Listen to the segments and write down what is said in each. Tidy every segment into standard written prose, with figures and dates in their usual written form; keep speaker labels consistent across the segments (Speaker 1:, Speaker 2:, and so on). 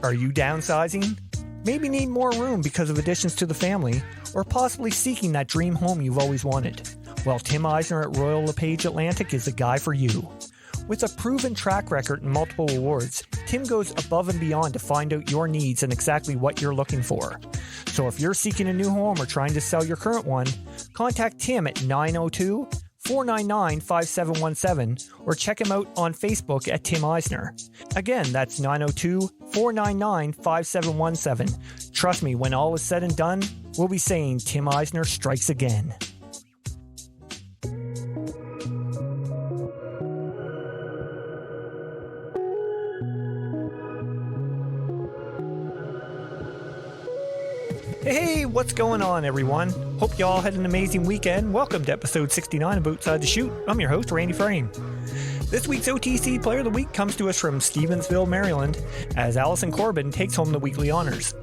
Speaker 1: Are you downsizing? Maybe need more room because of additions to the family, or possibly seeking that dream home you've always wanted? Well, Tim Eisner at Royal LePage Atlantic is the guy for you. With a proven track record and multiple awards, Tim goes above and beyond to find out your needs and exactly what you're looking for. So if you're seeking a new home or trying to sell your current one, contact Tim at 902-499-5717 or check him out on Facebook at Tim Eisner. Again, that's 902-499-5717. Trust me, when all is said and done, we'll be saying Tim Eisner strikes again. Hey, what's going on, everyone? Hope you all had an amazing weekend. Welcome to episode 69 of Outside the Chute. I'm your host, Randy Frame. This week's OTC Player of the Week comes to us from Stevensville, Maryland, as Allison Corbin takes home the weekly honors.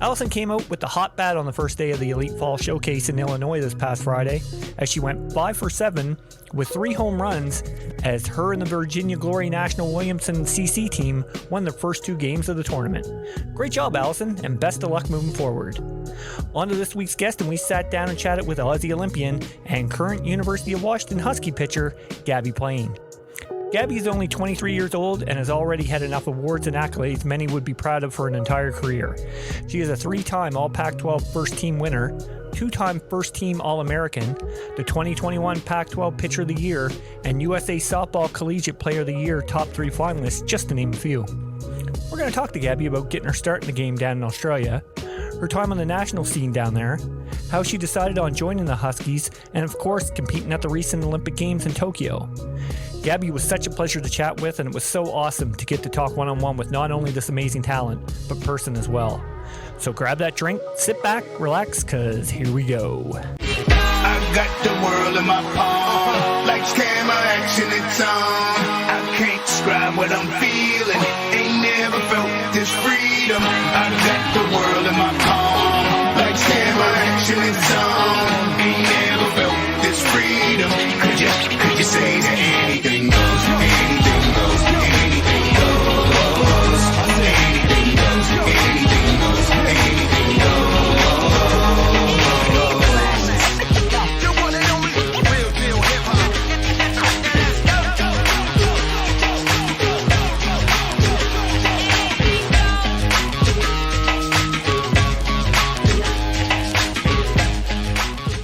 Speaker 1: Allison came out with the hot bat on the first day of the Elite Fall Showcase in Illinois this past Friday, as she went 5 for 7 with 3 home runs, as her and the Virginia Glory National Williamson CC team won their first 2 games of the tournament. Great job, Allison, and best of luck moving forward. On to this week's guest, and we sat down and chatted with Aussie Olympian and current University of Washington Husky pitcher, Gabbie Plain. Gabbie is only 23 years old and has already had enough awards and accolades many would be proud of for an entire career. She is a 3-time All Pac-12 First Team winner, 2-time First Team All-American, the 2021 Pac-12 Pitcher of the Year, and USA Softball Collegiate Player of the Year top 3 finalists, just to name a few. We're going to talk to Gabbie about getting her start in the game down in Australia, her time on the national scene down there, how she decided on joining the Huskies, and of course, competing at the recent Olympic Games in Tokyo. Gabbie was such a pleasure to chat with, and it was so awesome to get to talk one-on-one with not only this amazing talent, but person as well. So grab that drink, sit back, relax, cause here we go.
Speaker 2: I got the world in my palm, like camera action, it's on. I can't describe what I'm feeling, ain't never felt this freedom. I got the world in my palm, like camera action, it's on. Ain't never felt this freedom. Could you say that anything goes, anything goes, anything goes, anything goes, anything goes, anything goes. You want it only real deal hip hop.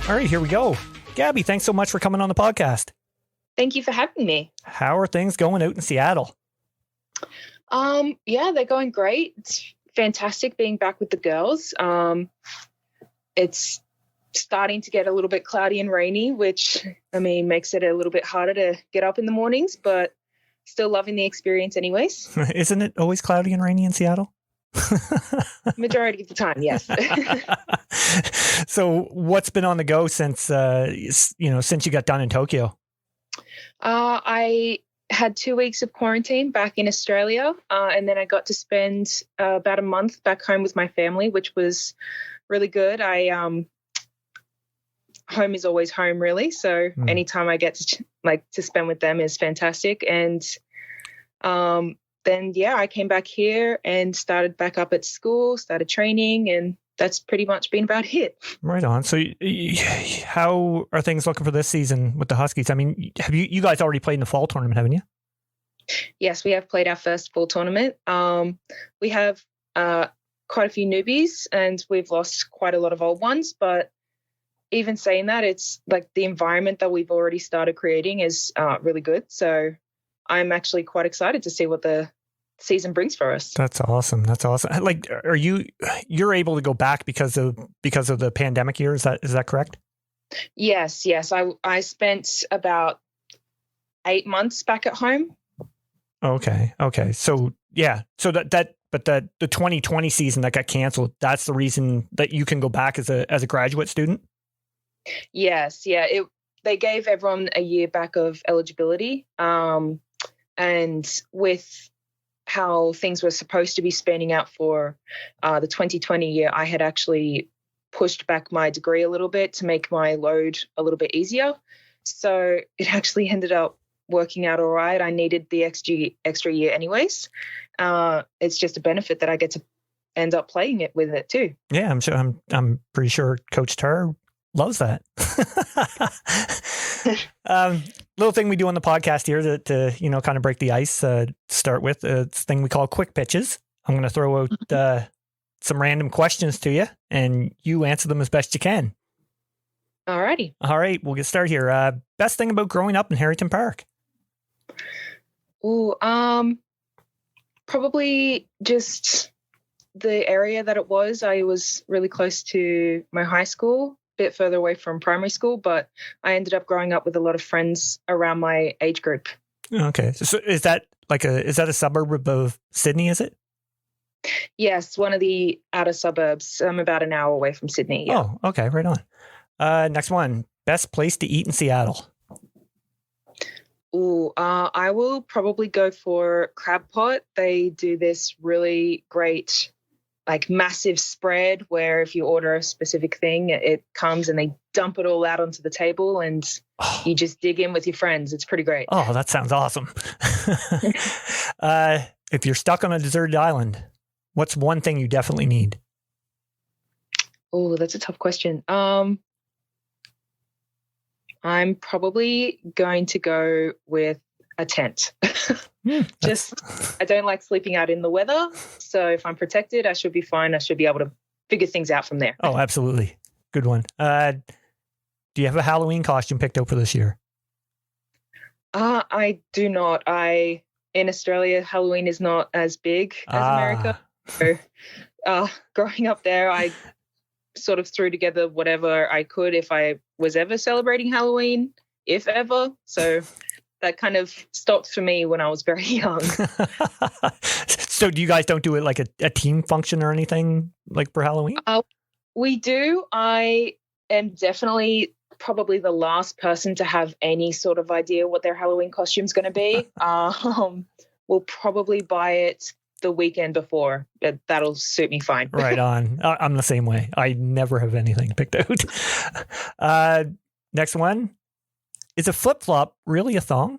Speaker 1: All right, here we go. Gabbie, thanks so much for coming on the podcast.
Speaker 3: Thank you for having me.
Speaker 1: How are things going out in Seattle?
Speaker 3: Yeah, they're going great. It's fantastic being back with the girls. It's starting to get a little bit cloudy and rainy, which, makes it a little bit harder to get up in the mornings, but still loving the experience anyways.
Speaker 1: Isn't it always cloudy and rainy in Seattle?
Speaker 3: Majority of the time, yes.
Speaker 1: So what's been on the go since you got done in Tokyo?
Speaker 3: I had 2 weeks of quarantine back in Australia, and then I got to spend about a month back home with my family, which was really good. Home is always home, really. So anytime I get to spend with them is fantastic. And then, I came back here and started back up at school, started training, and that's pretty much been about it. Right
Speaker 1: on. So how are things looking for this season with the Huskies? Have you guys already played in the fall tournament, haven't you?
Speaker 3: Yes, we have played our first fall tournament. We have quite a few newbies and we've lost quite a lot of old ones, but even saying that, it's like the environment that we've already started creating is really good. So I'm actually quite excited to see what the season brings for us.
Speaker 1: That's awesome. Like, you're able to go back because of the pandemic year? Is that correct?
Speaker 3: Yes. I spent about 8 months back at home.
Speaker 1: Okay. So the 2020 season that got canceled, that's the reason that you can go back as a graduate student?
Speaker 3: Yes. Yeah. They gave everyone a year back of eligibility. And with how things were supposed to be spanning out for the 2020 year, I had actually pushed back my degree a little bit to make my load a little bit easier. So it actually ended up working out all right. I needed the extra year anyways. It's just a benefit that I get to end up playing it with it too.
Speaker 1: Yeah, I'm sure. I'm pretty sure Coach Tar loves that. Little thing we do on the podcast here to kind of break the ice. Start with this thing we call quick pitches. I'm going to throw out some random questions to you, and you answer them as best you can.
Speaker 3: Alrighty.
Speaker 1: All right, we'll get started here. Best thing about growing up in Harrington Park?
Speaker 3: Ooh, probably just the area that it was. I was really close to my high school, a bit further away from primary school, but I ended up growing up with a lot of friends around my age group.
Speaker 1: Okay, so is that a suburb of Sydney? Is it?
Speaker 3: Yes, one of the outer suburbs. I'm about an hour away from Sydney. Yeah.
Speaker 1: Oh, okay, right on. Next one. Best place to eat in Seattle?
Speaker 3: Ooh, I will probably go for Crab Pot. They do this really great, like, massive spread where if you order a specific thing, it comes and they dump it all out onto the table and you just dig in with your friends. It's pretty great.
Speaker 1: Oh, that sounds awesome. If you're stuck on a deserted island, what's one thing you definitely need?
Speaker 3: Oh, that's a tough question. I'm probably going to go with a tent. I don't like sleeping out in the weather. So if I'm protected, I should be fine. I should be able to figure things out from there.
Speaker 1: Oh, absolutely. Good one. Do you have a Halloween costume picked out for this year?
Speaker 3: I do not. In Australia, Halloween is not as big as America. So, growing up there, I sort of threw together whatever I could if I was ever celebrating Halloween, if ever. So that kind of stopped for me when I was very young.
Speaker 1: So you guys don't do it like a team function or anything like for Halloween?
Speaker 3: We do. I am definitely probably the last person to have any sort of idea what their Halloween costume's going to be. We'll probably buy it the weekend before. That'll suit me fine.
Speaker 1: Right on. I'm the same way. I never have anything picked out. Next one. Is a flip-flop really a thong?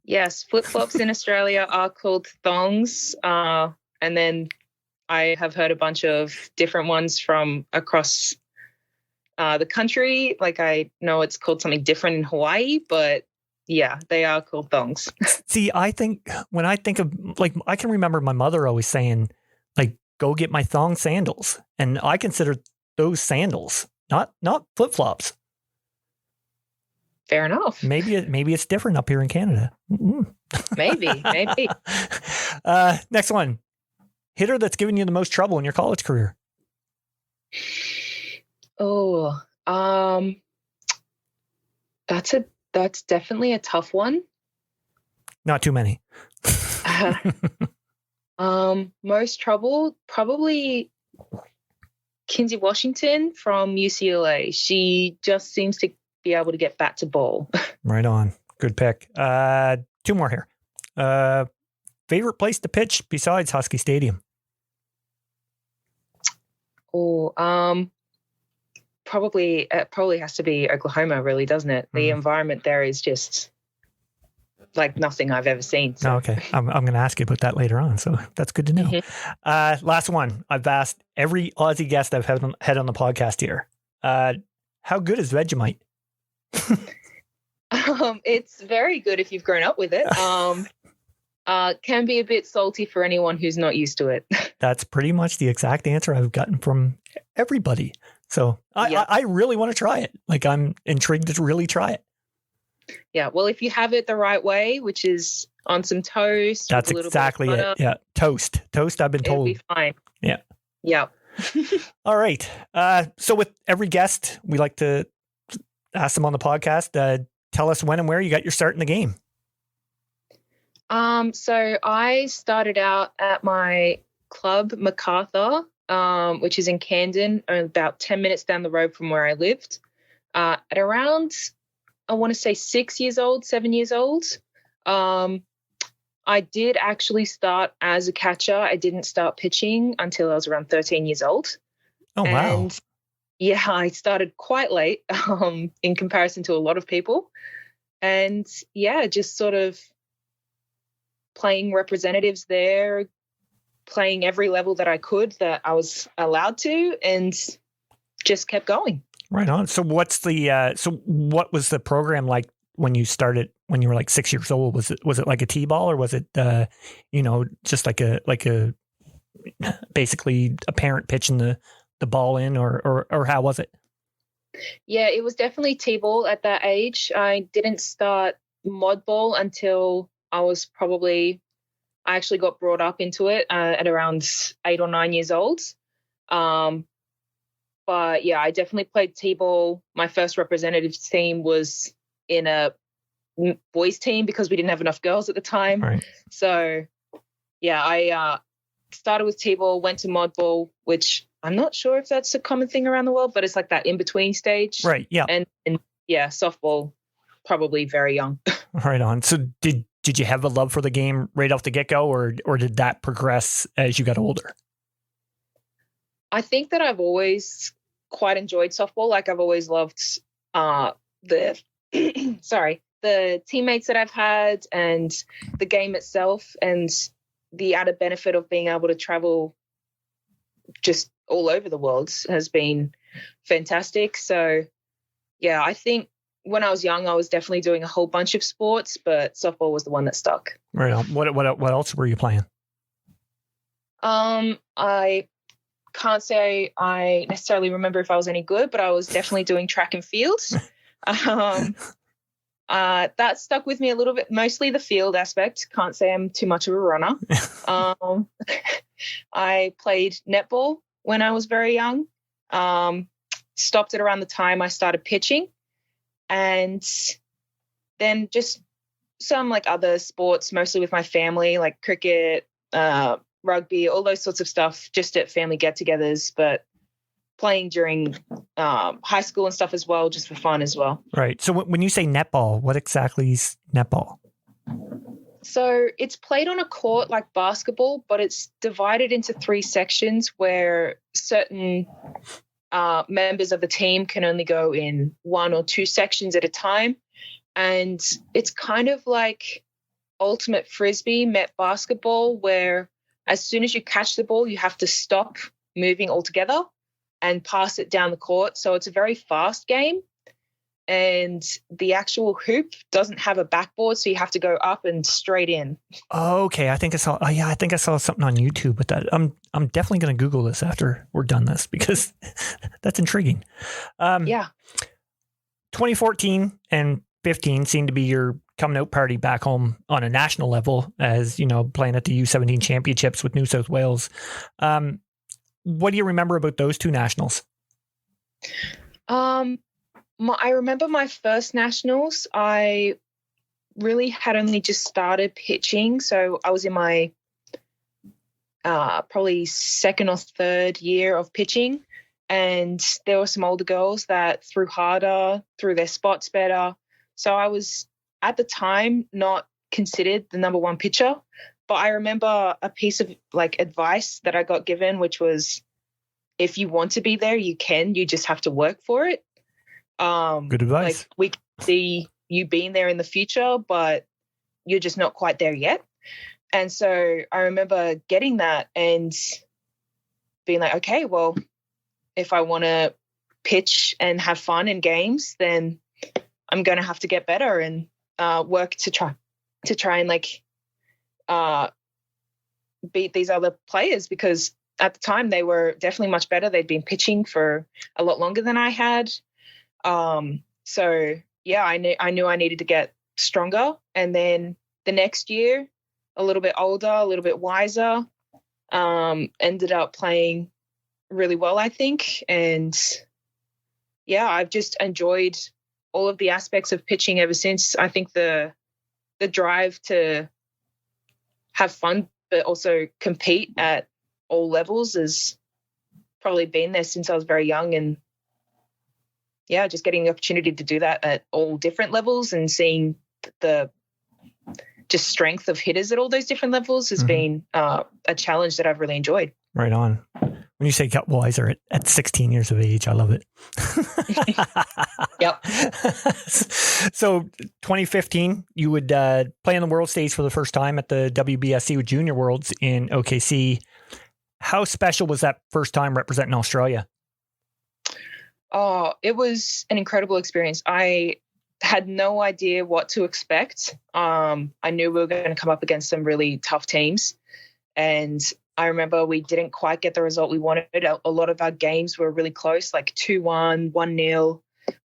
Speaker 3: Yes, flip-flops in Australia are called thongs. And then I have heard a bunch of different ones from across the country. Like, I know it's called something different in Hawaii, but yeah, they are called thongs.
Speaker 1: See, I think when I think of, like, I can remember my mother always saying, like, go get my thong sandals. And I consider those sandals, not flip-flops.
Speaker 3: Fair enough.
Speaker 1: Maybe it's different up here in Canada.
Speaker 3: Maybe.
Speaker 1: Next one. Hitter that's given you the most trouble in your college career?
Speaker 3: Oh, that's definitely a tough one.
Speaker 1: Not too many.
Speaker 3: Most trouble, probably Kinsey Washington from UCLA. She just seems to be able to get bat to ball.
Speaker 1: Right on. Good pick. Two more here. Favorite place to pitch besides Husky Stadium?
Speaker 3: Oh, it probably has to be Oklahoma, really, doesn't it? The environment there is just like nothing I've ever seen. So.
Speaker 1: Okay. I'm going to ask you about that later on. So that's good to know. Mm-hmm. Last one. I've asked every Aussie guest I've had on the podcast here. How good is Vegemite?
Speaker 3: It's very good if you've grown up with it. Can be a bit salty for anyone who's not used to it.
Speaker 1: That's pretty much the exact answer I've gotten from everybody. So I really want to try it. Like, I'm intrigued to really try it.
Speaker 3: Yeah. Well, if you have it the right way, which is on some toast.
Speaker 1: That's exactly it. Yeah. Toast. I've been told.
Speaker 3: It'll be fine.
Speaker 1: Yeah.
Speaker 3: Yeah.
Speaker 1: All right. So with every guest, we like to ask them on the podcast, tell us when and where you got your start in the game.
Speaker 3: So I started out at my club, MacArthur, which is in Camden, about 10 minutes down the road from where I lived, at around, I want to say 7 years old. I did actually start as a catcher. I didn't start pitching until I was around 13 years old.
Speaker 1: Oh, wow.
Speaker 3: And yeah, I started quite late, in comparison to a lot of people. And yeah, just sort of playing representatives there, playing every level that I could that I was allowed to, and just kept going.
Speaker 1: Right on. So what was the program like when you started, when you were like 6 years old? Was it like a T-ball, or was it, just like a basically a parent pitching the ball in, or how was it?
Speaker 3: Yeah, it was definitely T-ball at that age. I didn't start mod ball until I actually got brought up into it at around 8 or 9 years old. But yeah, I definitely played T-ball. My first representative team was in a boys team because we didn't have enough girls at the time.
Speaker 1: Right.
Speaker 3: So yeah, I started with T-ball, went to mod ball, which I'm not sure if that's a common thing around the world, but it's like that in-between stage.
Speaker 1: Right, yeah.
Speaker 3: And yeah, softball, probably very young.
Speaker 1: Right on. So did you have a love for the game right off the get-go, or did that progress as you got older?
Speaker 3: I think that I've always quite enjoyed softball. Like, I've always loved the the teammates that I've had and the game itself, and the added benefit of being able to travel just all over the world has been fantastic. So yeah, I think when I was young, I was definitely doing a whole bunch of sports, but softball was the one that stuck.
Speaker 1: Right on. What else were you playing?
Speaker 3: I can't say I necessarily remember if I was any good, but I was definitely doing track and field. That stuck with me a little bit, mostly the field aspect. Can't say I'm too much of a runner. I played netball when I was very young. Stopped it around the time I started pitching. And then just some like other sports, mostly with my family, like cricket, rugby, all those sorts of stuff, just at family get-togethers, but playing during high school and stuff as well, just for fun as well.
Speaker 1: Right. So when you say netball, what exactly is netball?
Speaker 3: So it's played on a court like basketball, but it's divided into 3 sections where certain members of the team can only go in 1 or 2 sections at a time. And it's kind of like ultimate frisbee met basketball, where as soon as you catch the ball, you have to stop moving altogether and pass it down the court. So it's a very fast game. And the actual hoop doesn't have a backboard, so you have to go up and straight in.
Speaker 1: Okay, I think I saw something on YouTube with that. I'm definitely going to Google this after we're done this, because that's intriguing.
Speaker 3: Yeah.
Speaker 1: 2014 and 15 seem to be your coming out party back home on a national level, as you know, playing at the U17 championships with New South Wales. What do you remember about those 2 nationals?
Speaker 3: I remember my first nationals. I really had only just started pitching, so I was in my probably 2nd or 3rd year of pitching, and there were some older girls that threw harder, threw their spots better. So I was, at the time, not considered the number 1 pitcher, but I remember a piece of like advice that I got given, which was, if you want to be there, you can. You just have to work for it.
Speaker 1: Good advice.
Speaker 3: Like, we can see you being there in the future, but you're just not quite there yet. And so I remember getting that and being like, okay, well, if I want to pitch and have fun in games, then I'm going to have to get better and work to try and like beat these other players, because at the time they were definitely much better. They'd been pitching for a lot longer than I had. So yeah, I knew I needed to get stronger. And then the next year, a little bit older, a little bit wiser, ended up playing really well, I think. And yeah, I've just enjoyed all of the aspects of pitching ever since. I think the drive to have fun, but also compete at all levels has probably been there since I was very young. And yeah, just getting the opportunity to do that at all different levels and seeing the just strength of hitters at all those different levels has been a challenge that I've really enjoyed.
Speaker 1: Right on. When you say gut wiser at 16 years of age, I love it.
Speaker 3: Yep.
Speaker 1: So 2015, you would play on the world stage for the first time at the WBSC Junior Worlds in OKC. How special was that first time representing Australia?
Speaker 3: Oh, it was an incredible experience. I had no idea what to expect. I knew we were going to come up against some really tough teams. And I remember we didn't quite get the result we wanted. A lot of our games were really close, like 2-1, 1-0,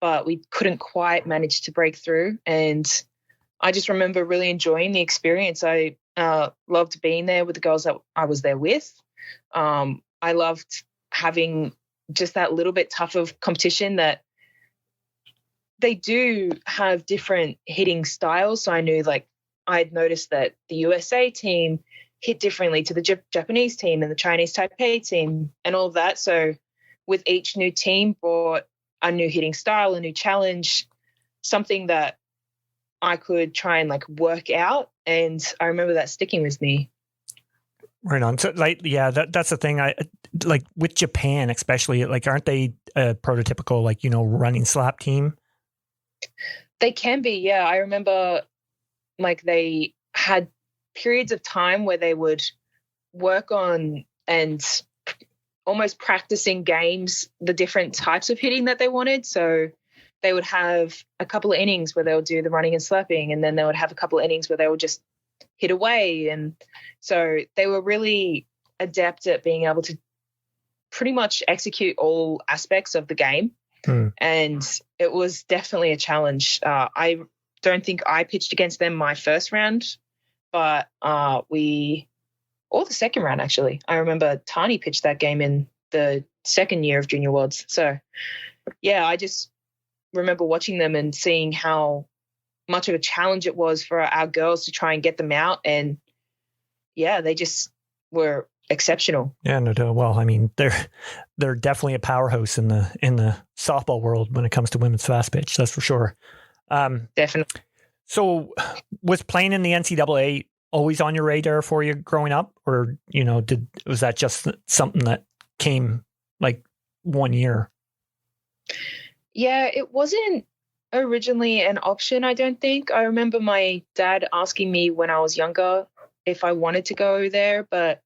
Speaker 3: but we couldn't quite manage to break through. And I just remember really enjoying the experience. I loved being there with the girls that I was there with. I loved having just that little bit tough of competition that they do have different hitting styles. So I knew, like, I'd noticed that the USA team hit differently to the Japanese team and the Chinese Taipei team and all of that. So with each new team brought a new hitting style, a new challenge, something that I could try and like work out. And I remember that sticking with me.
Speaker 1: Right on. So like, yeah, that's the thing. I like with Japan, especially, like, aren't they a prototypical, like, you know, running slap team?
Speaker 3: They can be. Yeah. I remember like they had periods of time where they would work on and almost practicing games, the different types of hitting that they wanted. So they would have a couple of innings where they would do the running and slapping, and then they would have a couple of innings where they would just hit away. And so they were really adept at being able to pretty much execute all aspects of the game. And it was definitely a challenge. I don't think I pitched against them my first round, but or the second round, actually. I remember Tani pitched that game in the second year of Junior Worlds. So, yeah, I just remember watching them and seeing how much of a challenge it was for our girls to try and get them out. And, yeah, they just were exceptional.
Speaker 1: Yeah, no doubt. Well, I mean, they're definitely a powerhouse in the softball world when it comes to women's fast pitch. That's for sure.
Speaker 3: Definitely.
Speaker 1: So was playing in the NCAA always on your radar for you growing up, or, you know, was that just something that came like one year?
Speaker 3: Yeah, it wasn't originally an option, I don't think. I remember my dad asking me when I was younger if I wanted to go there, but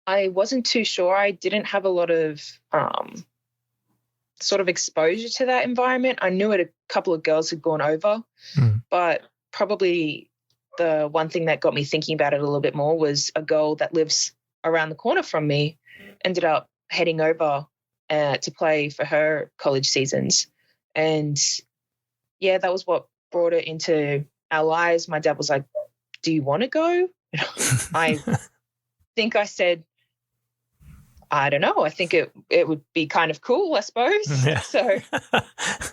Speaker 3: I wasn't too sure. I didn't have a lot of sort of exposure to that environment. I knew a couple of girls had gone over, but probably the one thing that got me thinking about it a little bit more was a girl that lives around the corner from me ended up heading over to play for her college seasons. And, yeah, that was what brought it into our lives. My dad was like, do you want to go? I think I said, I don't know. I think it would be kind of cool, I suppose.
Speaker 1: Yeah.
Speaker 3: So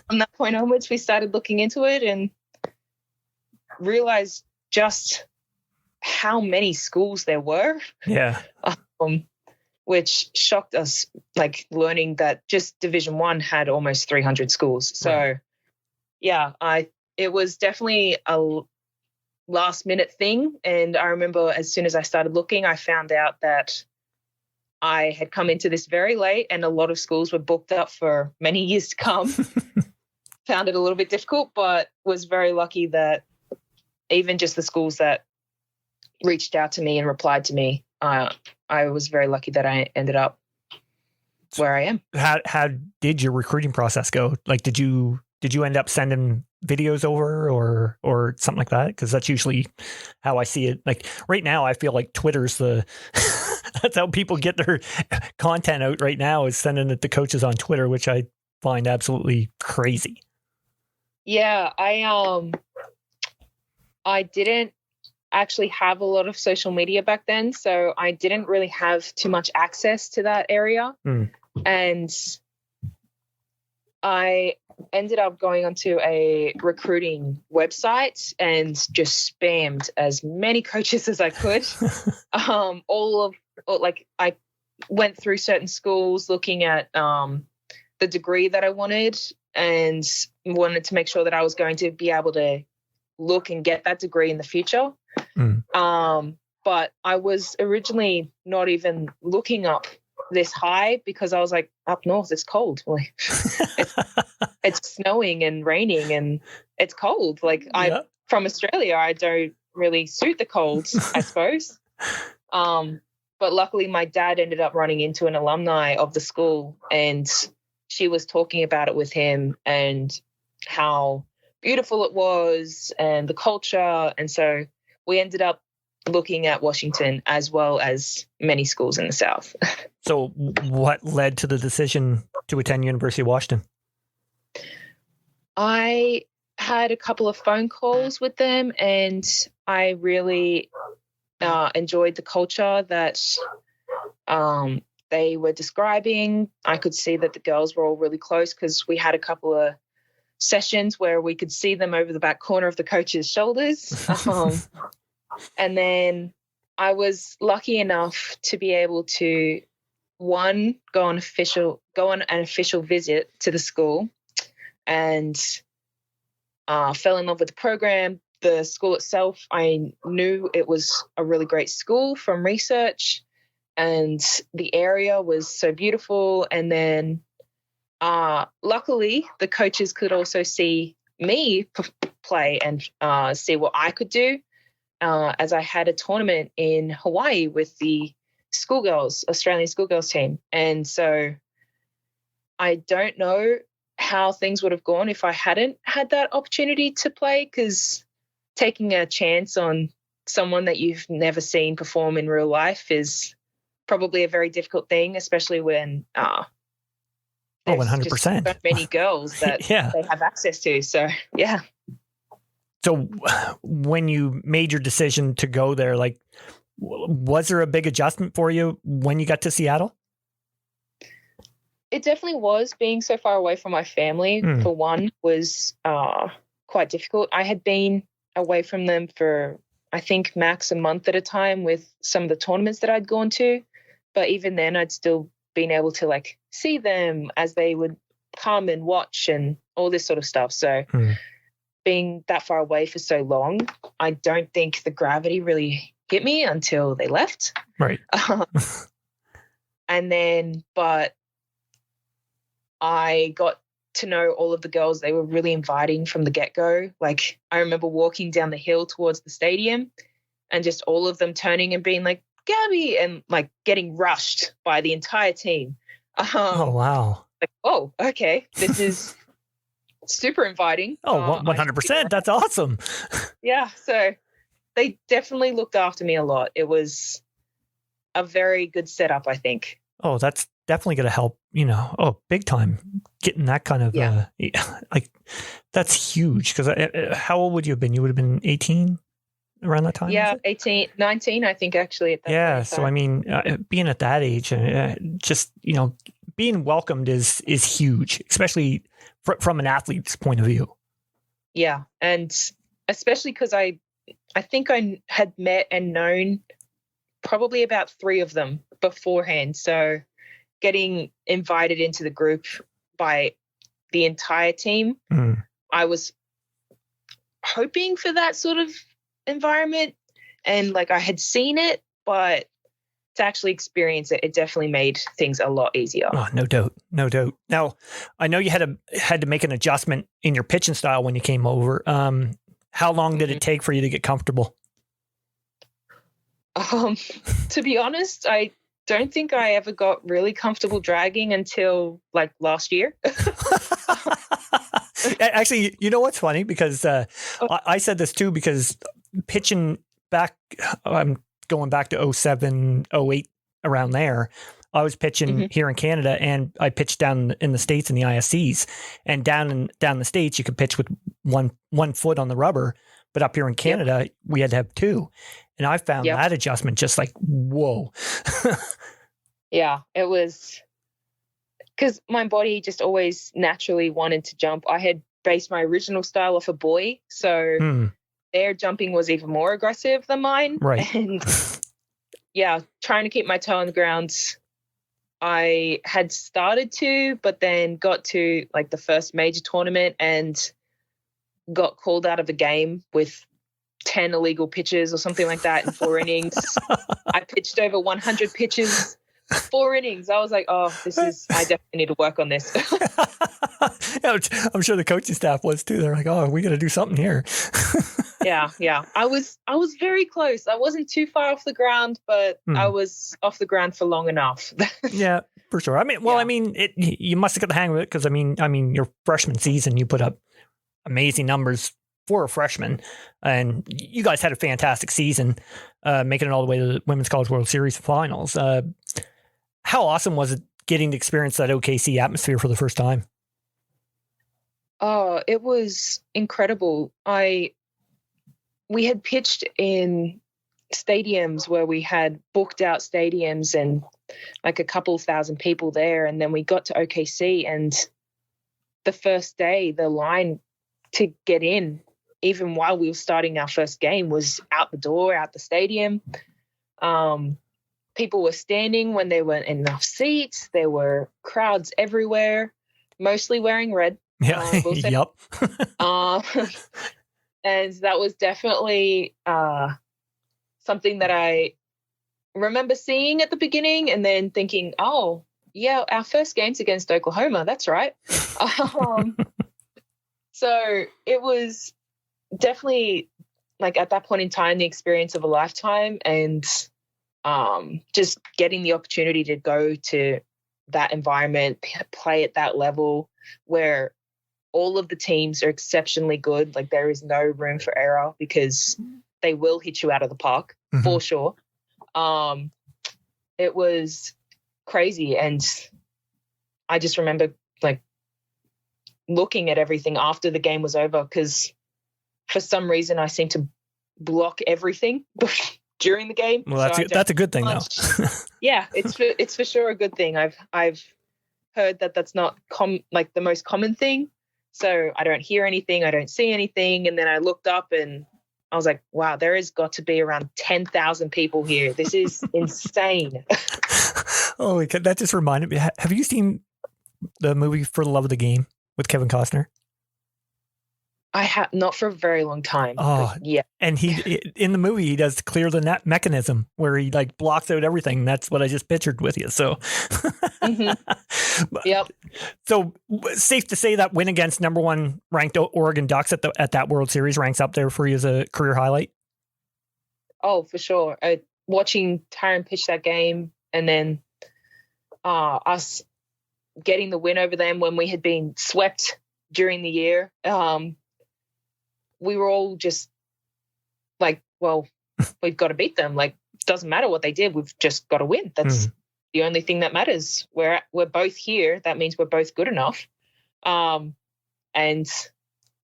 Speaker 3: from that point onwards, we started looking into it and realized just how many schools there were. Yeah. Which shocked us, like learning that just Division I had almost 300 schools. So, right. Yeah, it was definitely a last minute thing. And I remember as soon as I started looking, I found out that I had come into this very late and a lot of schools were booked up for many years to come. Found it a little bit difficult, but was very lucky that even just the schools that reached out to me and replied to me, I was very lucky that I ended up where I am.
Speaker 1: How did your recruiting process go? Like, did you end up sending videos over or something like that? Because that's usually how I see it. Like right now, I feel like Twitter's that's how people get their content out right now, is sending it to coaches on Twitter, which I find absolutely crazy.
Speaker 3: Yeah, I didn't actually have a lot of social media back then, so I didn't really have too much access to that area. And I ended up going onto a recruiting website and just spammed as many coaches as I could. I went through certain schools looking at the degree that I wanted and wanted to make sure that I was going to be able to look and get that degree in the future. But I was originally not even looking up this high because I was like, up north it's cold. Like it's snowing and raining and it's cold. Like I'm from Australia, I don't really suit the cold, I suppose. But luckily my dad ended up running into an alumni of the school, and she was talking about it with him and how beautiful it was and the culture. And so we ended up looking at Washington as well as many schools in the South.
Speaker 1: So what led to the decision to attend University of Washington?
Speaker 3: I had a couple of phone calls with them, and I really enjoyed the culture that they were describing. I could see that the girls were all really close because we had a couple of sessions where we could see them over the back corner of the coach's shoulders. And then I was lucky enough to be able to, one, go on an official visit to the school, and fell in love with the program. The school itself, I knew it was a really great school from research, and the area was so beautiful. And then luckily the coaches could also see me play and see what I could do, as I had a tournament in Hawaii with the schoolgirls, Australian schoolgirls team. And so I don't know how things would have gone if I hadn't had that opportunity to play, because taking a chance on someone that you've never seen perform in real life is probably a very difficult thing, especially when
Speaker 1: 100%.
Speaker 3: So many girls that they have access to. So, yeah.
Speaker 1: So when you made your decision to go there, like, was there a big adjustment for you when you got to Seattle?
Speaker 3: It definitely was. Being so far away from my family, for one, was quite difficult. I had been away from them for, I think, max a month at a time with some of the tournaments that I'd gone to. But even then, I'd still been able to, like, see them as they would come and watch and all this sort of stuff. So being that far away for so long, I don't think the gravity really hit me until they left.
Speaker 1: Right.
Speaker 3: And then, but I got to know all of the girls. They were really inviting from the get-go. Like, I remember walking down the hill towards the stadium and just all of them turning and being like, Gabbie, and like getting rushed by the entire team.
Speaker 1: Oh, wow.
Speaker 3: Like, oh, okay. This is super inviting.
Speaker 1: Oh, 100%. That's awesome.
Speaker 3: Yeah. So they definitely looked after me a lot. It was a very good setup, I think.
Speaker 1: Oh, that's definitely going to help, big time, getting that kind of, like, that's huge. Because how old would you have been? You would have been 18 around that time?
Speaker 3: Yeah, 18, 19, I think, actually. At that point.
Speaker 1: So, I mean, being at that age, just, being welcomed is huge, especially from an athlete's point of view.
Speaker 3: Yeah. And especially because I think I had met and known probably about 3 of them beforehand. So getting invited into the group by the entire team, I was hoping for that sort of environment, and like I had seen it, but to actually experience it, it definitely made things a lot easier.
Speaker 1: Oh, no doubt. Now, I know you had to make an adjustment in your pitching style when you came over. How long did it take for you to get comfortable?
Speaker 3: To be honest, I don't think I ever got really comfortable dragging until like last year.
Speaker 1: Actually, you know what's funny? Because I said this too, because pitching back, I'm going back to 07, 08, around there. I was pitching here in Canada, and I pitched down in the States in the ISCs. And down the States, you could pitch with one foot on the rubber, but up here in Canada, we had to have 2. And I found that adjustment just like, whoa.
Speaker 3: Yeah, it was because my body just always naturally wanted to jump. I had based my original style off a boy, so their jumping was even more aggressive than mine.
Speaker 1: Right.
Speaker 3: And trying to keep my toe on the ground, I had started to, but then got to like the first major tournament and got called out of the game with 10 illegal pitches or something like that in 4 innings. I pitched over 100 pitches 4 innings. I was like, I definitely need to work on this.
Speaker 1: Yeah, I'm sure the coaching staff was too. They're like, oh, we got to do something here.
Speaker 3: Yeah. I was very close. I wasn't too far off the ground, but I was off the ground for long enough.
Speaker 1: Yeah, for sure. I mean, you must have got the hang of it because I mean, your freshman season, you put up amazing numbers for a freshman, and you guys had a fantastic season, making it all the way to the Women's College World Series finals. How awesome was it getting to experience that OKC atmosphere for the first time?
Speaker 3: Oh, it was incredible. We had pitched in stadiums where we had booked out stadiums and like a couple thousand people there, and then we got to OKC, and the first day the line to get in, even while we were starting our first game, was out the door, out the stadium. People were standing when there weren't enough seats. There were crowds everywhere, mostly wearing red.
Speaker 1: Yeah. Yep.
Speaker 3: And that was definitely something that I remember seeing at the beginning and then thinking, oh, yeah, our first game's against Oklahoma. That's right. So it was definitely, like, at that point in time, the experience of a lifetime, and just getting the opportunity to go to that environment, play at that level where all of the teams are exceptionally good. Like, there is no room for error because they will hit you out of the park for sure. It was crazy. And I just remember, like, looking at everything after the game was over, because for some reason I seem to block everything during the game.
Speaker 1: Well, that's a good thing, though.
Speaker 3: Yeah, it's for sure a good thing. I've heard that that's not like the most common thing. So I don't hear anything, I don't see anything, and then I looked up and I was like, wow, there has got to be around 10,000 people here. This is insane.
Speaker 1: Oh, that just reminded me. Have you seen the movie For the Love of the Game with Kevin Costner?
Speaker 3: I have not for a very long time.
Speaker 1: Oh,
Speaker 3: yeah. And
Speaker 1: he in the movie, he does clear the net mechanism where he like blocks out everything. That's what I just pictured with you. So,
Speaker 3: Yep.
Speaker 1: So safe to say that win against number 1 ranked Oregon Ducks at that World Series ranks up there for you as a career highlight.
Speaker 3: Oh, for sure. Watching Tyron pitch that game, and then us getting the win over them when we had been swept during the year. We were all just like, well, we've got to beat them. Like, it doesn't matter what they did. We've just got to win. That's the only thing that matters. We're both here. That means we're both good enough. And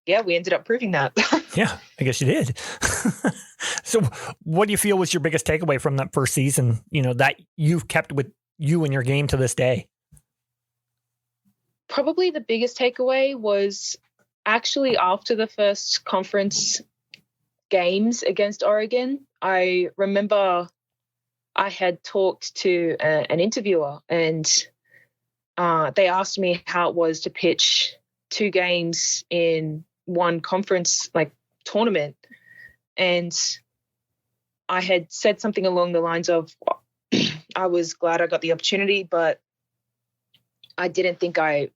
Speaker 3: yeah, we ended up proving that.
Speaker 1: Yeah, I guess you did. So what do you feel was your biggest takeaway from that first season, that you've kept with you in your game to this day?
Speaker 3: Probably the biggest takeaway was actually after the first conference games against Oregon. I remember I had talked to an interviewer, and they asked me how it was to pitch 2 games in one conference like tournament. And I had said something along the lines of, I was glad I got the opportunity, but I didn't think I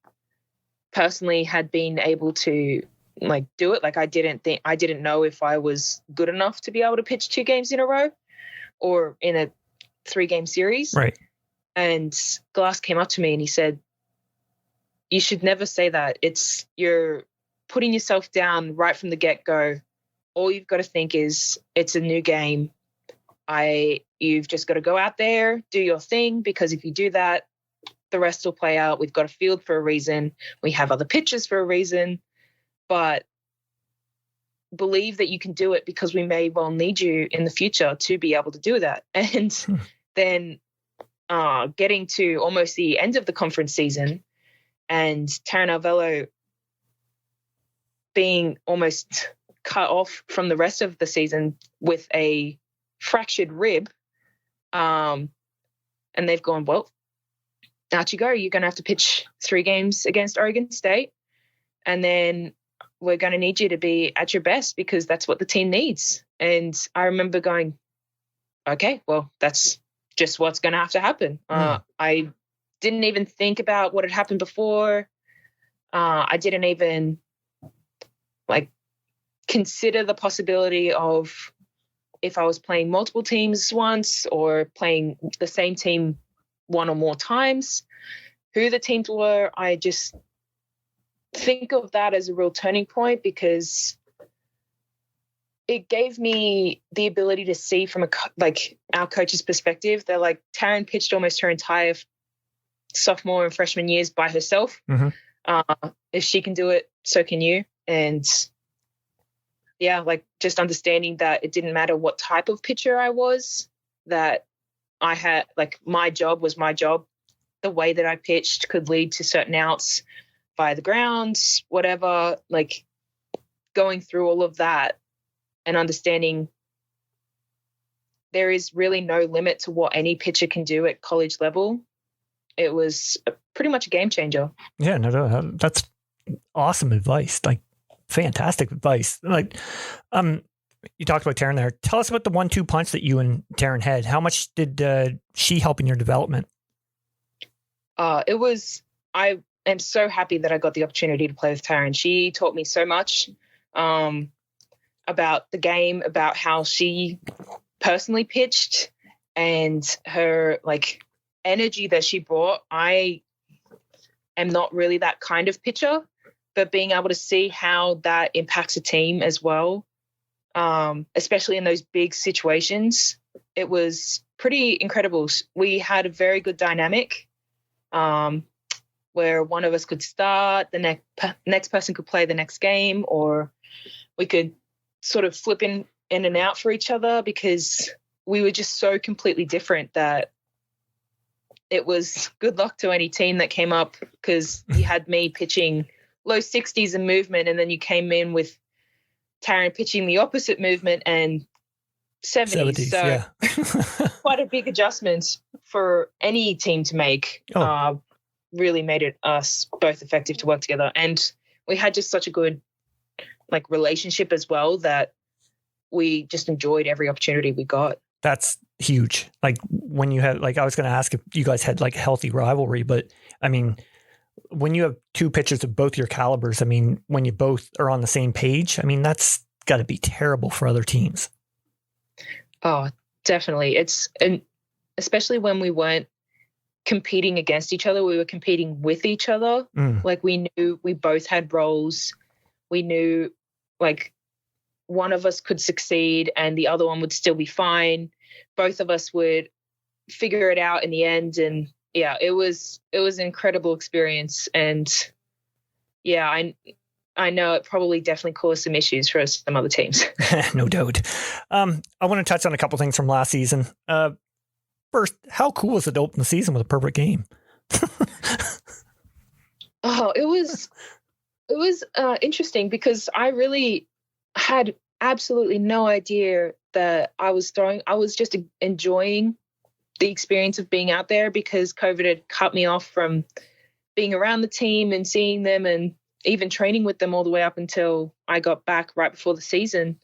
Speaker 3: personally had been able to like do it. Like, I didn't know if I was good enough to be able to pitch 2 games in a row or in a 3-game series.
Speaker 1: Right.
Speaker 3: And Glass came up to me and he said, you should never say that. You're putting yourself down right from the get-go. All you've got to think is it's a new game. You've just got to go out there, do your thing, because if you do that, the rest will play out. We've got a field for a reason. We have other pitchers for a reason, but believe that you can do it, because we may well need you in the future to be able to do that. And then getting to almost the end of the conference season and Taryn Alvello being almost cut off from the rest of the season with a fractured rib. And they've gone, well, out you go. You're going to have to pitch 3 games against Oregon State. And then we're going to need you to be at your best, because that's what the team needs. And I remember going, okay, well, that's just what's going to have to happen. I didn't even think about what had happened before. I didn't even consider the possibility of if I was playing multiple teams once or playing the same team one or more times, who the teams were. I just think of that as a real turning point because it gave me the ability to see from our coach's perspective. They're like, Taryn pitched almost her entire sophomore and freshman years by herself. If she can do it, so can you. And yeah, just understanding that it didn't matter what type of pitcher I was, that I had my job was my job. The way that I pitched could lead to certain outs via the grounds, whatever, going through all of that and understanding there is really no limit to what any pitcher can do at college level. It was pretty much a game changer.
Speaker 1: Yeah, no, that's awesome advice. Fantastic advice. You talked about Taryn there. Tell us about the 1-2 punch that you and Taryn had. How much did she help in your development?
Speaker 3: I am so happy that I got the opportunity to play with Taryn. She taught me so much about the game, about how she personally pitched and her energy that she brought. I am not really that kind of pitcher, but being able to see how that impacts a team as well, especially in those big situations, it was pretty incredible. We had a very good dynamic where one of us could start, the next person could play the next game, or we could sort of flip in and out for each other because we were just so completely different that it was good luck to any team that came up because you had me pitching low 60s in movement, and then you came in with Taryn pitching the opposite movement and 70s. So
Speaker 1: yeah.
Speaker 3: Quite a big adjustment for any team to make. Really made it us both effective to work together. And we had just such a good relationship as well that we just enjoyed every opportunity we got.
Speaker 1: That's huge. When you had, I was going to ask if you guys had a healthy rivalry, but I mean, when you have two pitchers of both your calibers, I mean, when you both are on the same page, I mean, that's got to be terrible for other teams.
Speaker 3: Oh, definitely. And especially when we weren't competing against each other, we were competing with each other. We knew we both had roles. We knew one of us could succeed and the other one would still be fine. Both of us would figure it out in the end. And yeah, it was an incredible experience. And yeah, I know it probably definitely caused some issues for some other teams.
Speaker 1: No doubt. I want to touch on a couple things from last season. First, how cool was it to open the season with a perfect game?
Speaker 3: It was interesting because I really had absolutely no idea that I was throwing. I was just enjoying the experience of being out there because COVID had cut me off from being around the team and seeing them and even training with them all the way up until I got back right before the season.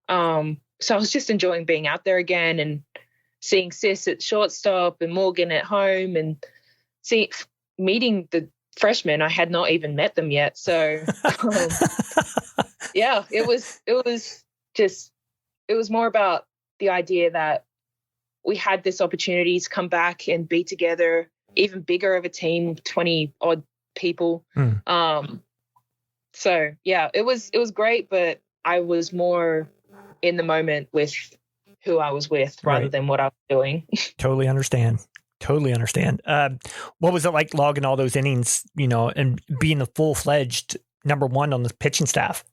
Speaker 3: So I was just enjoying being out there again and seeing Sis at shortstop and Morgan at home and meeting the freshmen. I had not even met them yet. So yeah, it was more about the idea that we had this opportunity to come back and be together, even bigger of a team, 20 odd people. So yeah, it was great, but I was more in the moment with who I was with rather than what I was doing.
Speaker 1: Totally understand. What was it like logging all those innings, and being the full-fledged number one on the pitching staff?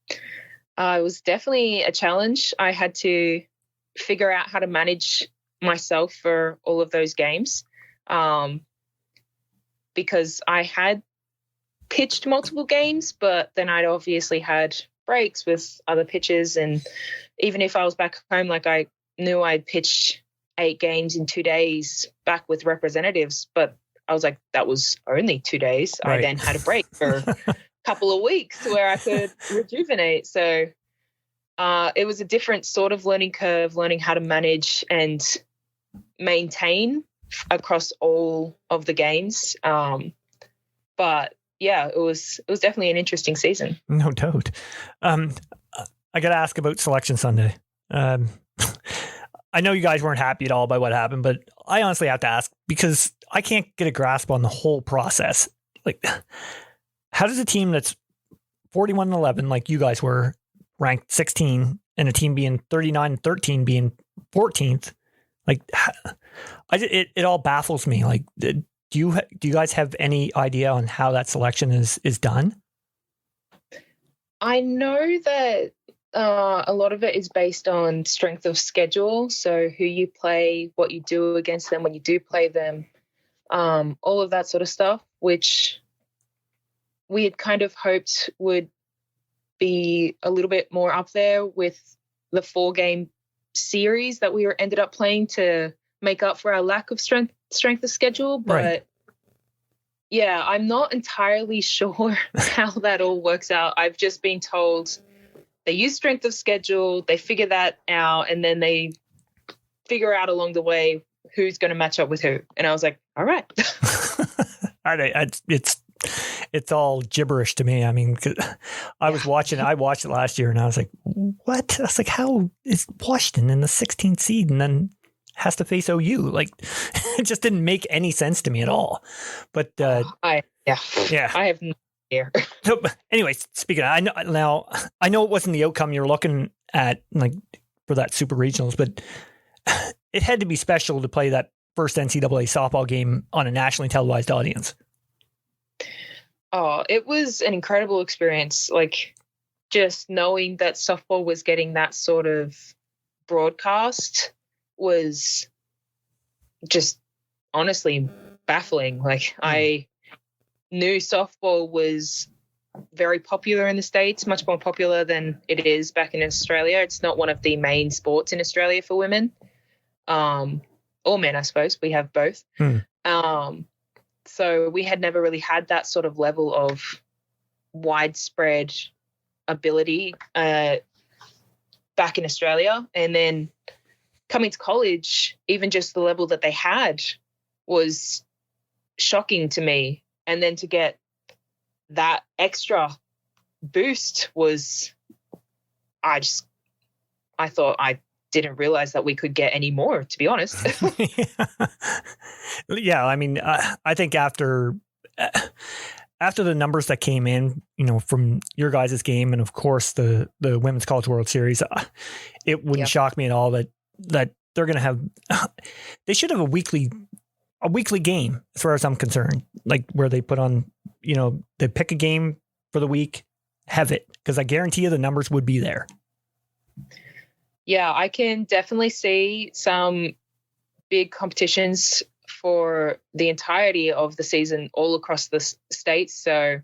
Speaker 3: It was definitely a challenge. I had to figure out how to manage myself for all of those games because I had pitched multiple games, but then I'd obviously had breaks with other pitchers. And even if I was back home, I knew I'd pitched 8 games in 2 days back with representatives, but I was like, that was only 2 days. Right. I then had a break for a couple of weeks where I could rejuvenate. So it was a different sort of learning curve, learning how to manage and maintain across all of the games. But yeah, it was definitely an interesting season.
Speaker 1: No doubt. I got to ask about Selection Sunday. I know you guys weren't happy at all by what happened, but I honestly have to ask because I can't get a grasp on the whole process. Like, how does a team that's 41-11, like you guys were, ranked 16, and a team being 39-13 being 14th, like, it all baffles me. Like, do you guys have any idea on how that selection is done?
Speaker 3: I know that a lot of it is based on strength of schedule. So who you play, what you do against them when you do play them, all of that sort of stuff, which we had kind of hoped would be a little bit more up there with the 4-game series that we ended up playing to make up for our lack of strength of schedule. But
Speaker 1: right.
Speaker 3: Yeah, I'm not entirely sure how that all works out. I've just been told they use strength of schedule, they figure that out, and then they figure out along the way who's going to match up with who. And I was like, all right.
Speaker 1: It's all gibberish to me. I mean, I watched it last year and I was like, what? I was like, how is Washington in the 16th seed and then has to face OU? Like, it just didn't make any sense to me at all. But
Speaker 3: I have no idea.
Speaker 1: So, anyways, speaking of, I know it wasn't the outcome you were looking at, like, for that Super Regionals, but it had to be special to play that first NCAA softball game on a nationally televised audience.
Speaker 3: Oh, it was an incredible experience. Like, just knowing that softball was getting that sort of broadcast was just honestly baffling. Like, I knew softball was very popular in the States, much more popular than it is back in Australia. It's not one of the main sports in Australia for women. Or men, I suppose. We have both. So we had never really had that sort of level of widespread ability back in Australia. And then coming to college, even just the level that they had was shocking to me. And then to get that extra boost was, I thought I didn't realize that we could get any more, to be honest.
Speaker 1: Yeah, I mean, I think after the numbers that came in, from your guys' game and of course the Women's College World Series, it wouldn't shock me at all that they're going to have, they should have a weekly game as far as I'm concerned, like where they put on, they pick a game for the week, have it, because I guarantee you the numbers would be there. Yeah,
Speaker 3: I can definitely see some big competitions for the entirety of the season all across the states. So,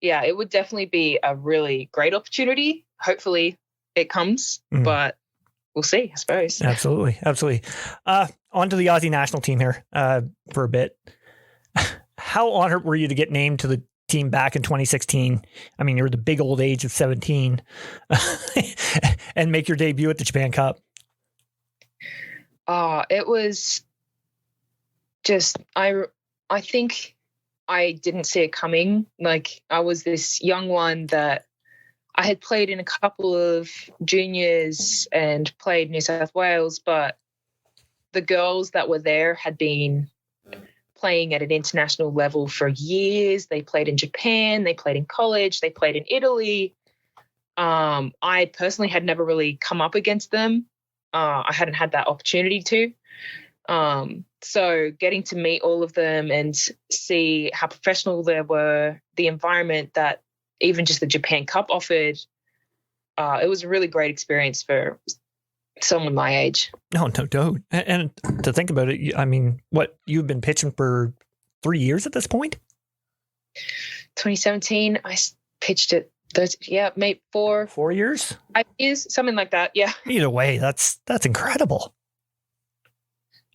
Speaker 3: yeah, it would definitely be a really great opportunity. Hopefully it comes, but we'll see, I suppose.
Speaker 1: Absolutely. On to the Aussie national team here for a bit. How honored were you to get named to the team back in 2016? I mean, you were the big old age of 17 and make your debut at the Japan Cup.
Speaker 3: It was just, I think I didn't see it coming. Like, I was this young one that I had played in a couple of juniors and played New South Wales, but the girls that were there had been playing at an international level for years. They played in Japan, they played in college, they played in Italy. I personally had never really come up against them. I hadn't had that opportunity to. So getting to meet all of them and see how professional they were, the environment that even just the Japan Cup offered, it was a really great experience for someone my age.
Speaker 1: No doubt. And to think about it, I mean, you've been pitching for 3 years at this point?
Speaker 3: 2017, I pitched it. Maybe 4
Speaker 1: years?
Speaker 3: 5 years, something like that. Yeah.
Speaker 1: Either way, that's incredible.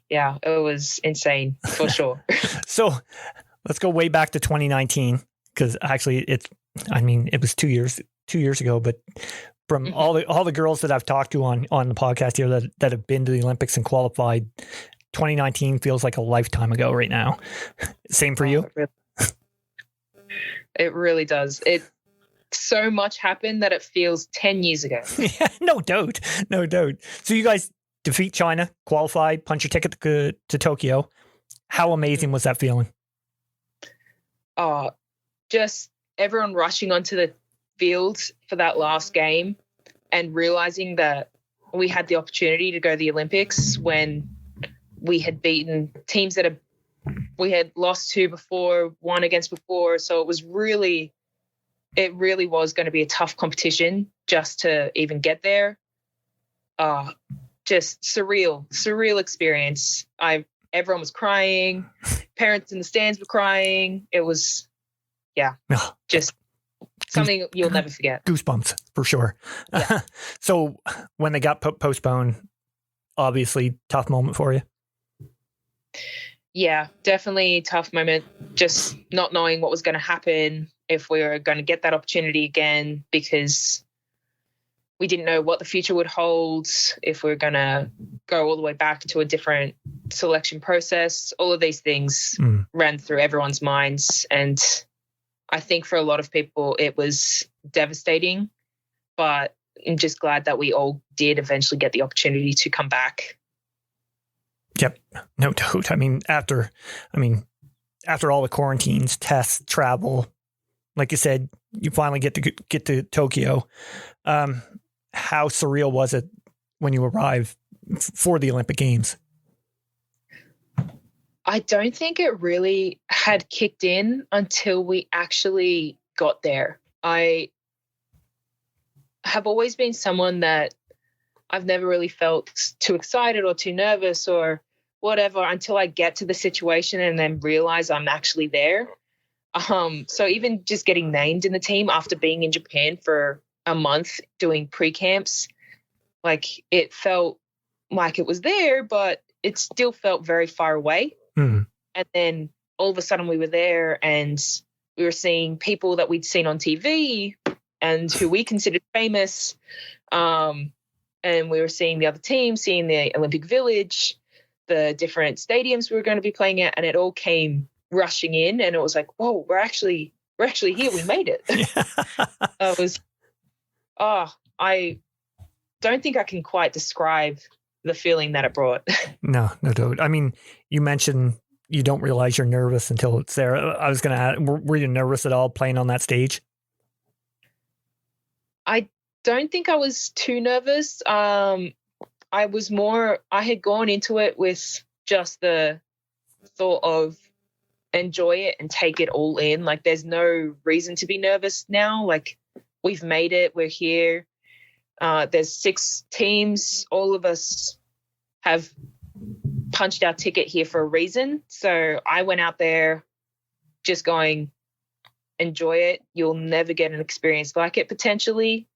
Speaker 3: Yeah, it was insane for sure.
Speaker 1: So let's go way back to 2019, because actually it was 2 years ago, but from all the girls that I've talked to on the podcast here that have been to the Olympics and qualified, 2019 feels like a lifetime ago right now. Same for you?
Speaker 3: It really does. So much happened that it feels 10 years ago.
Speaker 1: Yeah, no doubt. So you guys defeat China, qualify, punch your ticket to Tokyo. How amazing was that feeling?
Speaker 3: Just everyone rushing onto the field for that last game and realizing that we had the opportunity to go to the Olympics when we had beaten teams that we had lost to before, won against before. So it really was going to be a tough competition just to even get there. Just surreal experience. Everyone was crying. Parents in the stands were crying. It was, just something you'll never forget.
Speaker 1: Goosebumps for sure. Yeah. So when they got postponed, obviously tough moment for you.
Speaker 3: Yeah, definitely a tough moment. Just not knowing what was going to happen, if we were going to get that opportunity again, because we didn't know what the future would hold, if we were going to go all the way back to a different selection process. All of these things ran through everyone's minds. And I think for a lot of people, it was devastating, but I'm just glad that we all did eventually get the opportunity to come back.
Speaker 1: Yep, no doubt. After all the quarantines, tests, travel, like you said, you finally get to Tokyo. How surreal was it when you arrived for the Olympic Games?
Speaker 3: I don't think it really had kicked in until we actually got there. I have always been someone that I've never really felt too excited or too nervous or whatever until I get to the situation and then realize I'm actually there. So even just getting named in the team after being in Japan for a month doing pre-camps, like it felt like it was there, but it still felt very far away. And then all of a sudden we were there and we were seeing people that we'd seen on TV and who we considered famous. And we were seeing the other teams, seeing the Olympic Village, the different stadiums we were going to be playing at, and it all came rushing in, and it was like, whoa, we're actually here. We made it. I don't think I can quite describe the feeling that it brought.
Speaker 1: No doubt. You mentioned you don't realize you're nervous until it's there. I was going to ask, were you nervous at all playing on that stage?
Speaker 3: I don't think I was too nervous. I had gone into it with just the thought of enjoy it and take it all in. Like there's no reason to be nervous now. Like we've made it. We're here. There's 6 teams. All of us have punched our ticket here for a reason. So I went out there just going, enjoy it. You'll never get an experience like it potentially.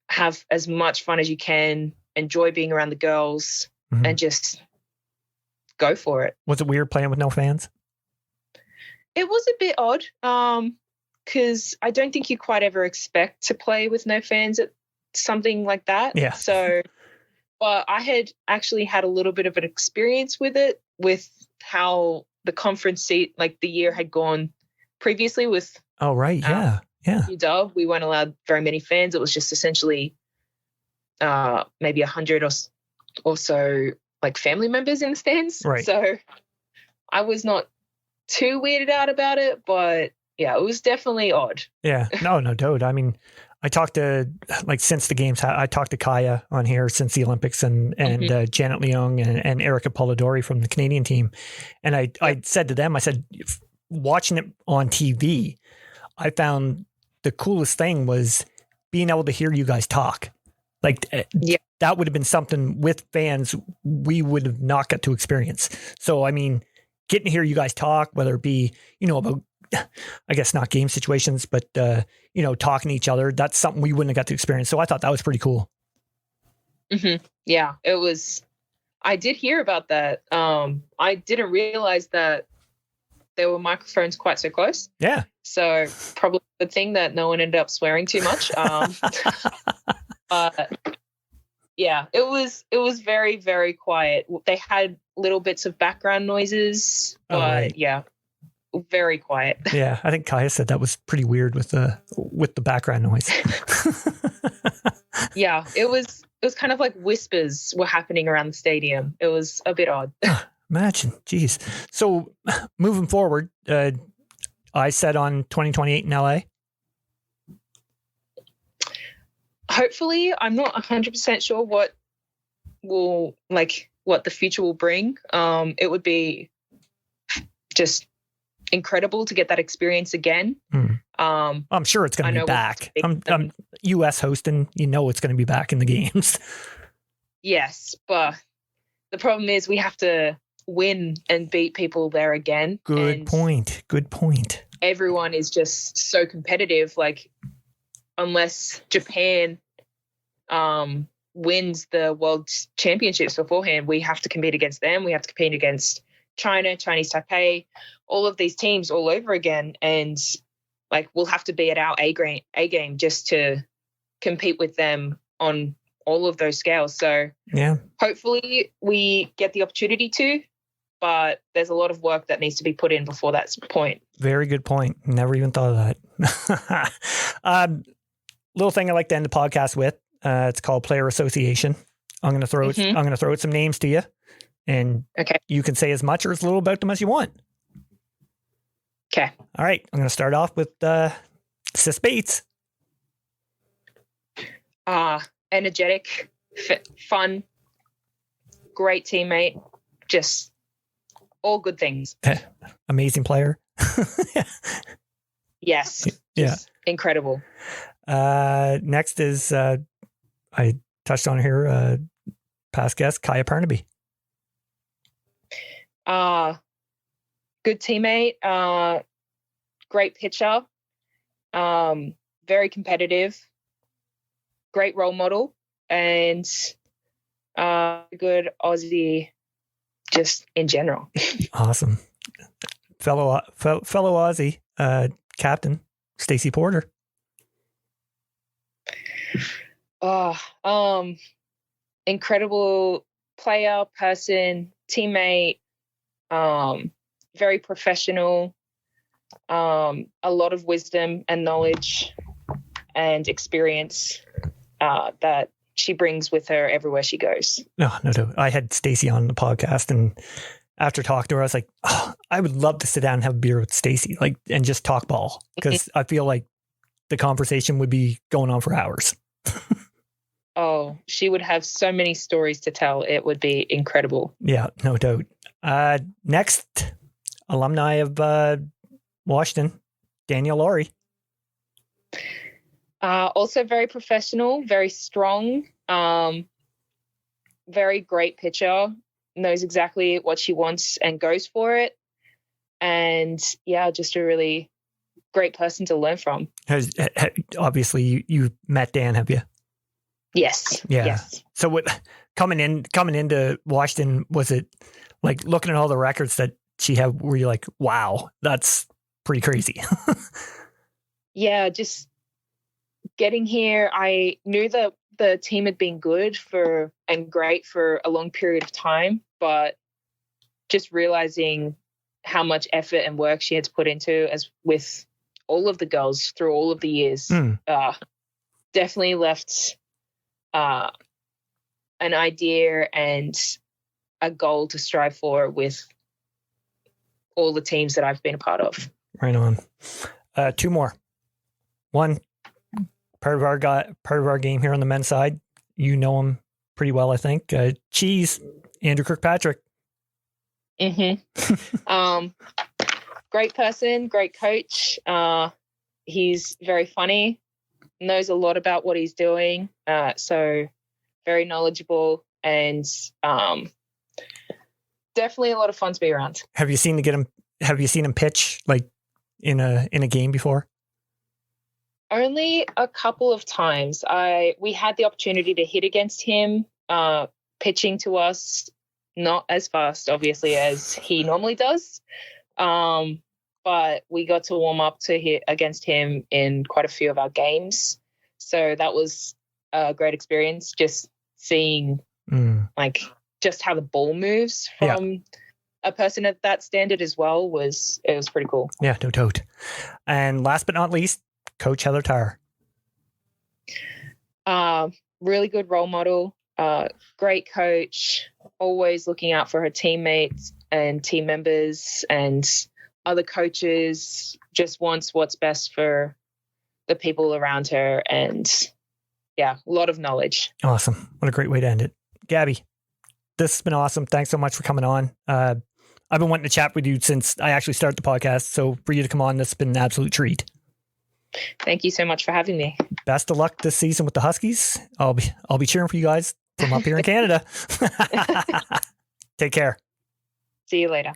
Speaker 3: Have as much fun as you can. Enjoy being around the girls and just go for it.
Speaker 1: Was it weird playing with no fans?
Speaker 3: It was a bit odd because I don't think you quite ever expect to play with no fans at something like that.
Speaker 1: Yeah.
Speaker 3: So, but I had actually had a little bit of an experience with it, with how the conference seat, like the year had gone previously with.
Speaker 1: Oh, right. Yeah.
Speaker 3: UW. We weren't allowed very many fans. It was just essentially maybe 100 or so like family members in the stands.
Speaker 1: Right.
Speaker 3: So I was not too weirded out about it, but yeah, it was definitely odd.
Speaker 1: Yeah. No doubt. I talked to, like, since the games, I talked to Kaya on here since the Olympics and Janet Leung and Erica Polidori from the Canadian team. And I said to them, I said, watching it on TV, I found the coolest thing was being able to hear you guys talk. Like that would have been something with fans we would have not got to experience. So, getting to hear you guys talk, whether it be, about, I guess not game situations, but, talking to each other, that's something we wouldn't have got to experience. So I thought that was pretty cool.
Speaker 3: Yeah, it was. I did hear about that. I didn't realize that there were microphones quite so close.
Speaker 1: Yeah.
Speaker 3: So probably the thing that no one ended up swearing too much. Yeah, it was very, very quiet. They had little bits of background noises, but
Speaker 1: right.
Speaker 3: yeah, very quiet.
Speaker 1: Yeah, I think Kaya said that was pretty weird with the background noise.
Speaker 3: Yeah, it was kind of like whispers were happening around the stadium. It was a bit odd.
Speaker 1: Imagine, geez. So moving forward, I said on 2028 in LA.
Speaker 3: Hopefully, I'm not 100% sure what the future will bring. It would be just incredible to get that experience again.
Speaker 1: I'm sure it's going to be back. I'm US hosting, it's going to be back in the games.
Speaker 3: Yes, but the problem is we have to win and beat people there again.
Speaker 1: Good point.
Speaker 3: Everyone is just so competitive. Like, unless Japan wins the World Championships beforehand, we have to compete against them. We have to compete against China, Chinese Taipei, all of these teams all over again. And like, we'll have to be at our A game just to compete with them on all of those scales. So
Speaker 1: yeah,
Speaker 3: hopefully we get the opportunity to, but there's a lot of work that needs to be put in before that point.
Speaker 1: Very good point. Never even thought of that. Little thing I like to end the podcast with. It's called Player Association. I'm going to throw out some names to you, and you can say as much or as little about them as you want.
Speaker 3: Okay.
Speaker 1: All right. I'm going to start off with Sis Bates.
Speaker 3: Energetic, fun, great teammate, just all good things.
Speaker 1: Amazing player.
Speaker 3: Yes.
Speaker 1: Yeah.
Speaker 3: Incredible.
Speaker 1: Next is, I touched on here, past guest, Kaya Parnaby.
Speaker 3: Good teammate, great pitcher, very competitive, great role model, and good Aussie just in general.
Speaker 1: Awesome. Fellow Aussie, captain, Stacey Porter.
Speaker 3: Incredible player, person, teammate, very professional, a lot of wisdom and knowledge and experience that she brings with her everywhere she goes.
Speaker 1: No. I had Stacey on the podcast, and after talking to her, I was like, I would love to sit down and have a beer with Stacey, and just talk ball, because I feel like the conversation would be going on for hours.
Speaker 3: Oh, she would have so many stories to tell. It would be incredible.
Speaker 1: Yeah, no doubt. Next, alumni of Washington, Danielle Laurie.
Speaker 3: Also very professional, very strong, very great pitcher, knows exactly what she wants and goes for it. And yeah, just a really great person to learn from.
Speaker 1: Obviously, you met Dan, have you?
Speaker 3: Yes.
Speaker 1: Yeah.
Speaker 3: Yes.
Speaker 1: So what coming into Washington, was it like looking at all the records that she had, were you like, wow, that's pretty crazy?
Speaker 3: Yeah, just getting here, I knew that the team had been good and great for a long period of time, but just realizing how much effort and work she had to put into, as with all of the girls through all of the years, definitely left an idea and a goal to strive for with all the teams that I've been a part of.
Speaker 1: Right on. Two more. One, part of our game here on the men's side. You know him pretty well, I think. Cheese, Andrew Kirkpatrick.
Speaker 3: Great person, great coach. He's very funny, knows a lot about what he's doing. So very knowledgeable, and definitely a lot of fun to be around.
Speaker 1: Have you seen him pitch like in a game before?
Speaker 3: Only a couple of times. We had the opportunity to hit against him, pitching to us, not as fast, obviously, as he normally does. But we got to warm up to hit against him in quite a few of our games. So that was a great experience, just seeing like just how the ball moves from a person at that standard as well it was pretty cool.
Speaker 1: Yeah, no doubt. And last but not least, Coach Heather Tarr.
Speaker 3: Really good role model, great coach, always looking out for her teammates and team members and other coaches, just wants what's best for the people around her, and a lot of knowledge. Awesome. What a great way to end it. Gabbie, this has been awesome. Thanks so much for coming on. I've been wanting to chat with you since I actually started the podcast, so for you to come on, this has been an absolute treat. Thank you so much for having me. Best of luck this season with the Huskies. I'll be cheering for you guys from up here in Canada. Take care. See you later.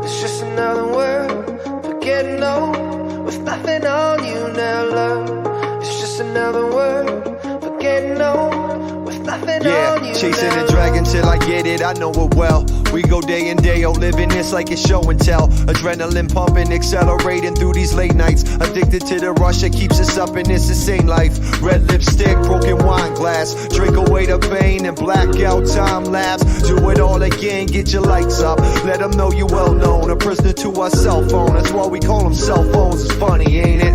Speaker 4: It's just another word for getting old with nothing on you now, love. It's just another word for getting old with nothing on you. Chasing a dragon till I get it, I know it well. We go day in, day out, living this like it's show and tell. Adrenaline pumping, accelerating through these late nights. Addicted to the rush that keeps us up in this insane life. Red lipstick, broken wine glass. Drink away the pain and blackout time lapse. Do it all again, get your lights up. Let them know you well known. A prisoner to our cell phone, that's why we call them cell phones. It's funny, ain't it?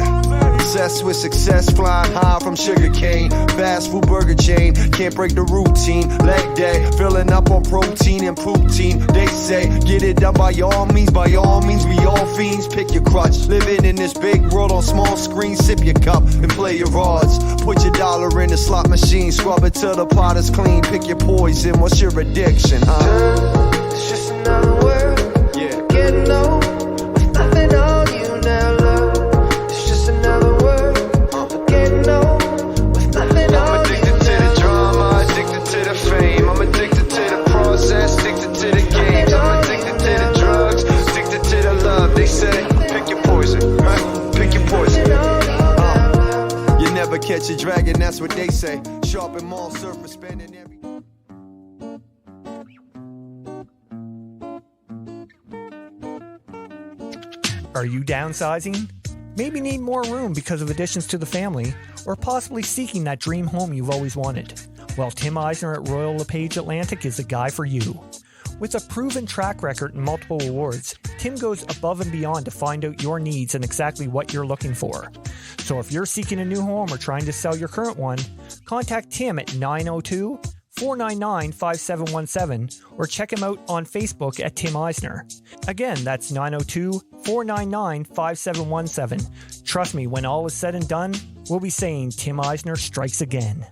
Speaker 4: Obsessed with success, flying high from sugar cane. Fast food burger chain, can't break the routine. Leg day, filling up on protein and poutine. They say, get it done by all means, we all fiends. Pick your crutch, living in this big world on small screen. Sip your cup and play your odds. Put your dollar in the slot machine, scrub it till the pot is clean. Pick your poison, what's your addiction, huh? It's just another word, getting old with nothing on you now, love. It's just another word for getting old with nothing on you. I'm addicted to the drama, addicted to the fame. I'm addicted to the process, addicted to the games. I'm addicted to the drugs, addicted to the love. They say, pick your poison, right? Pick your poison. You never catch a dragon, that's what they say. Sharp and mall surfer, spending every...
Speaker 1: Are you downsizing? Maybe need more room because of additions to the family, or possibly seeking that dream home you've always wanted? Well, Tim Eisner at Royal LePage Atlantic is the guy for you. With a proven track record and multiple awards, Tim goes above and beyond to find out your needs and exactly what you're looking for. So if you're seeking a new home or trying to sell your current one, contact Tim at 902-499-5717 or check him out on Facebook at Tim Eisner. Again, that's 902-499-5717. Trust me, when all is said and done, we'll be saying Tim Eisner strikes again.